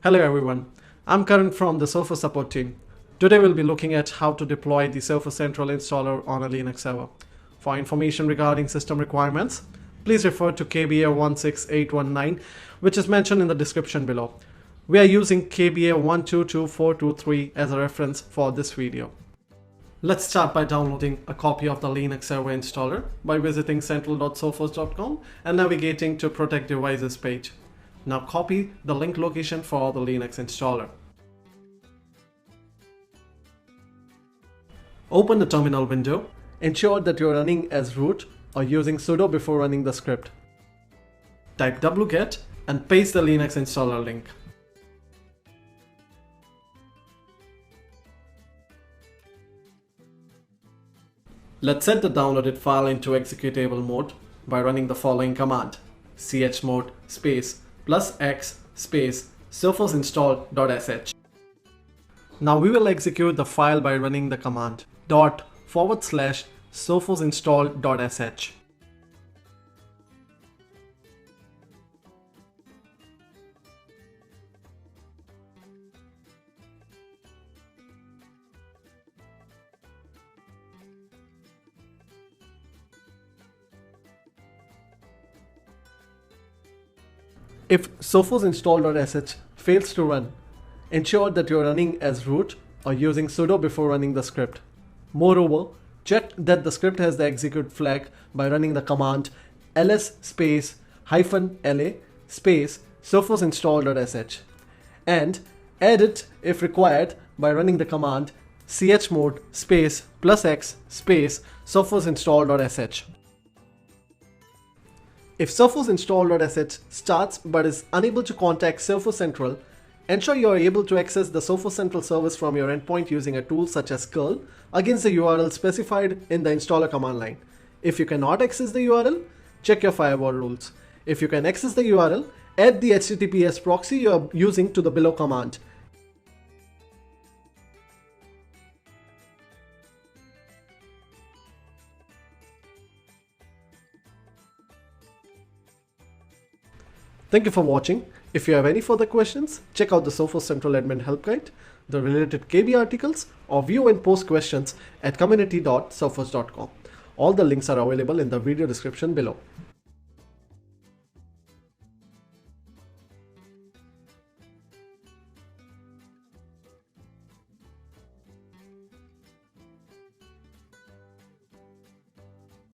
Hello everyone, I'm Karan from the Sophos support team. Today we'll be looking at how to deploy the Sophos Central installer on a Linux server. For information regarding system requirements, please refer to KBA 16819, which is mentioned in the description below. We are using KBA 122423 as a reference for this video. Let's start by downloading a copy of the Linux server installer by visiting central.sophos.com and navigating to Protect Devices page. Now copy the link location for the Linux installer. Open the terminal window. Ensure that you're running as root or using sudo before running the script. Type wget and paste the Linux installer link. Let's set the downloaded file into executable mode by running the following command: chmod space +x space sophosinstall.sh. Now we will execute the file by running the command /sophosinstall.sh. If sophosinstall.sh fails to run, ensure that you are running as root or using sudo before running the script. Moreover, check that the script has the execute flag by running the command ls space -la space sophosinstall.sh and add it if required by running the command chmod space +x space sophosinstall.sh. If sophosinstall.sh starts but is unable to contact Sophos Central, ensure you are able to access the Sophos Central service from your endpoint using a tool such as curl against the URL specified in the installer command line. If you cannot access the URL, check your firewall rules. If you can access the URL, add the HTTPS proxy you are using to the below command. Thank you for watching. If you have any further questions, check out the Sophos Central Admin Help Guide, the related KB articles, or view and post questions at community.sophos.com. All the links are available in the video description below.